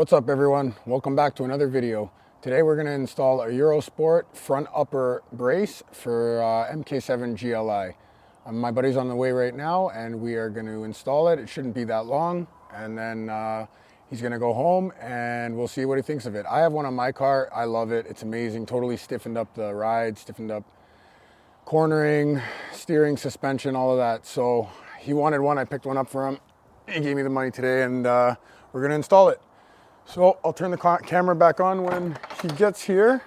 What's up everyone? Welcome back to another video. Today we're going to install a Eurosport front upper brace for MK7 GLI. My buddy's on the way right now and we are going to install it. It shouldn't be that long, and then he's going to go home and we'll see what he thinks of it. I have one on my car. I love it. It's amazing. Totally stiffened up the ride, stiffened up cornering, steering, suspension, all of that. So he wanted one. I picked one up for him. He gave me the money today and we're going to install it. So I'll turn the camera back on when he gets here,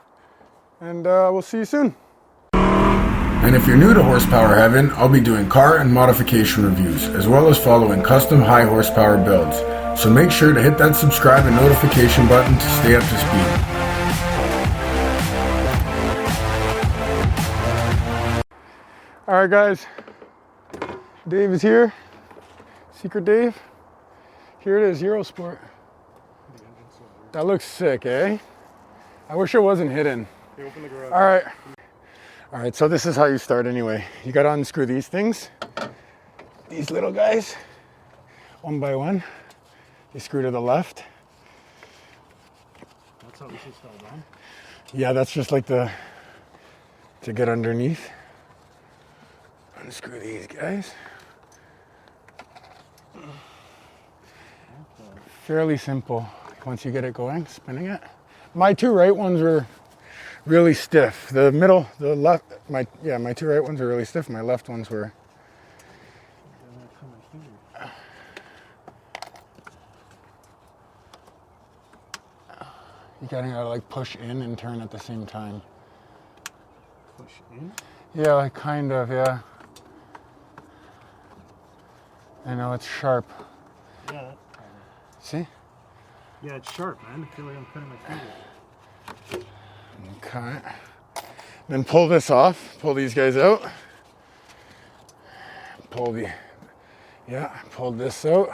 and we'll see you soon. And if you're new to Horsepower Heaven, I'll be doing car and modification reviews, as well as following custom high horsepower builds. So make sure to hit that subscribe and notification button to stay up to speed. All right guys, Dave is here. Secret Dave. Here it is, Eurosport. That looks sick, eh? I wish it wasn't hidden. Hey, open the garage. All right, so this is how you start anyway. You gotta unscrew these things. These little guys, one by one. They screw to the left. That's how this is held on? Yeah, that's just like to get underneath. Unscrew these guys. Fairly simple. Once you get it going, spinning it. My two right ones were really stiff. The middle, the left, my two right ones are really stiff. My left ones were. You gotta like push in and turn at the same time. Push in? Yeah, like kind of, yeah. I know it's sharp. Yeah. See? Yeah, it's sharp, man. I feel like I'm cutting my finger. Okay. Then pull this off. Pull these guys out. Pull this out.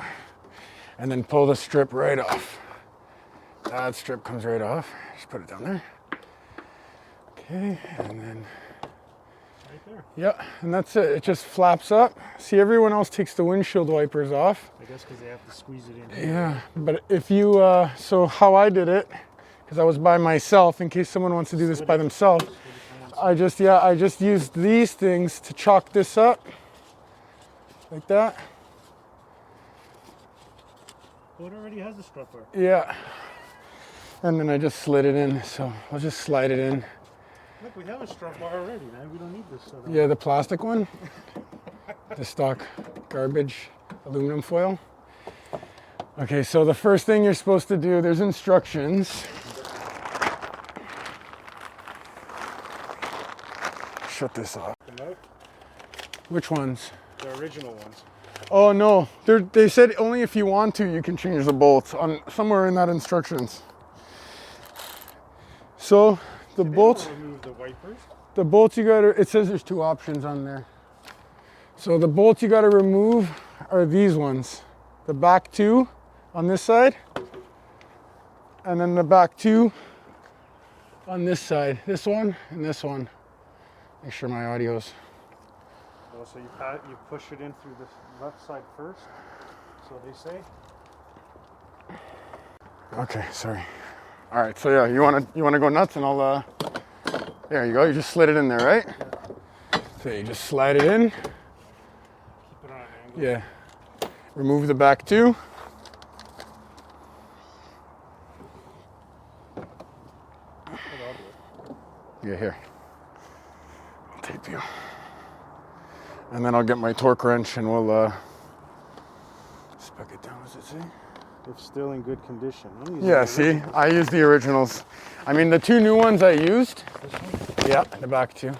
And then pull the strip right off. That strip comes right off. Just put it down there. Okay, and then right there. Yeah, and that's it. It just flaps up. See, everyone else takes the windshield wipers off. I guess because they have to squeeze it in. Yeah, but if you, so how I did it, because I was by myself, in case someone wants to do this by themselves, I just used these things to chalk this up, like that. Oh, it already has a strap bar. Yeah, and then I just slid it in, so I'll just slide it in. Look, we have a strap bar already, man. We don't need this. Yeah, the plastic one, the stock garbage aluminum foil. Okay, so the first thing you're supposed to do, there's instructions. Shut this off. Which ones? The original ones. Oh no, they said only if you want to, you can change the bolts on somewhere in that instructions. So the bolts. Remove the wipers. The bolts you gotta, it says there's two options on there. So the bolts you gotta remove are these ones. The back two on this side, and then the back two on this side. This one and this one. Make sure my audio's. Oh, so you push it in through the left side first, so they say. Okay, sorry. All right, so yeah, you wanna go nuts, and I'll. There you go. You just slid it in there, right? Yeah. So you just slide it in. Keep it on an angle. Yeah. Remove the back two. Yeah, here. I'll tape you. And then I'll get my torque wrench and we'll spec it down. Does it say? It's still in good condition. Yeah, see, I used the originals. I mean, the two new ones I used. Yeah, the back two.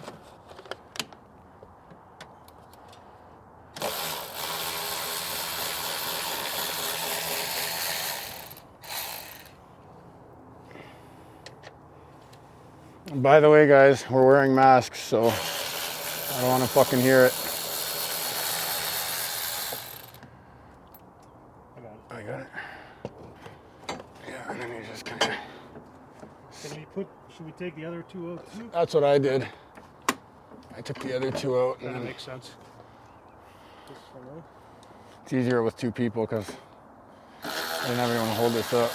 By the way, guys, we're wearing masks, so I don't want to fucking hear it. I got it. Yeah, and then you just kind of. Should we take the other two out too? That's what I did. I took the other two out. That makes sense. It's easier with two people because I didn't have anyone to hold this up.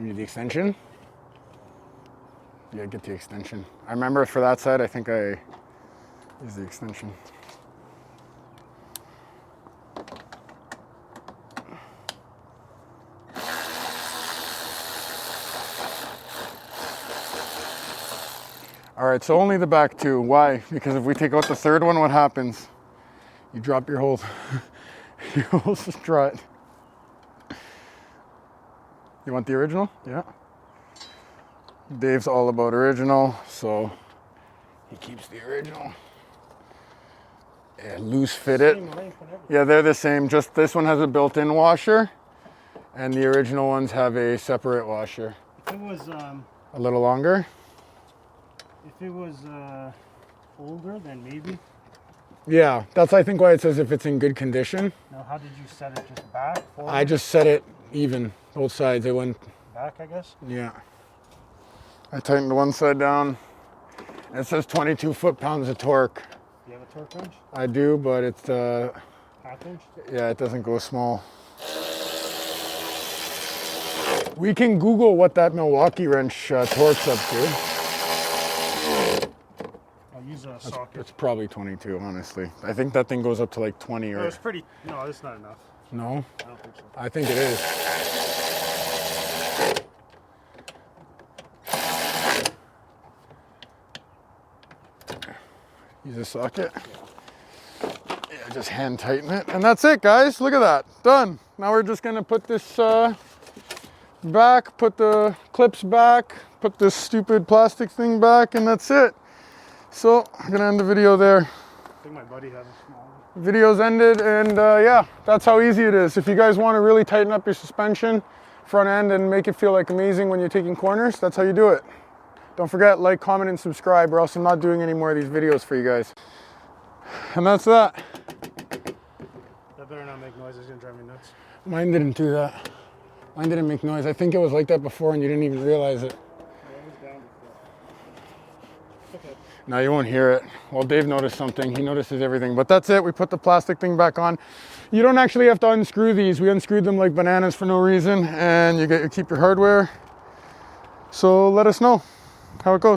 You need the extension? Yeah, get the extension. I remember for that side, I think I used the extension. All right, so only the back two. Why? Because if we take out the third one, what happens? You drop your whole, your whole strut. You want the original? Yeah. Dave's all about original, so he keeps the original. Yeah, loose fit it. Yeah, they're the same. Just this one has a built-in washer, and the original ones have a separate washer. If it was A little longer. if it was older, then maybe. Yeah, that's I think why it says if it's in good condition. Now, how did you set it? Just back, forward? I just set it even, both sides. It went. Back, I guess. Yeah. I tightened one side down. It says 22 foot-pounds of torque. Do you have a torque wrench? I do, but it's Half inch? yeah, it doesn't go small. We can Google what that Milwaukee wrench torques up to. I'll use a socket. It's probably 22, honestly. I think that thing goes up to like 20 No, or. it's pretty. No, that's not enough. No? I don't think so. I think it is. Use a socket. Yeah, just hand tighten it. And that's it, guys. Look at that. Done. Now we're just going to put this back, put the clips back, put this stupid plastic thing back, and that's it. So I'm going to end the video there. I think my buddy has a small one. Video's ended, and yeah, that's how easy it is. If you guys want to really tighten up your suspension front end and make it feel like amazing when you're taking corners, that's how you do it. Don't forget, like, comment, and subscribe, or else I'm not doing any more of these videos for you guys. And that's that. That better not make noise. It's gonna drive me nuts. Mine didn't do that. Mine didn't make noise. I think it was like that before and you didn't even realize it. Yeah, it was down before. Okay. Now you won't hear it. Well, Dave noticed something. He notices everything. But that's it. We put the plastic thing back on. You don't actually have to unscrew these. We unscrewed them like bananas for no reason. And you keep your hardware. So let us know how it goes.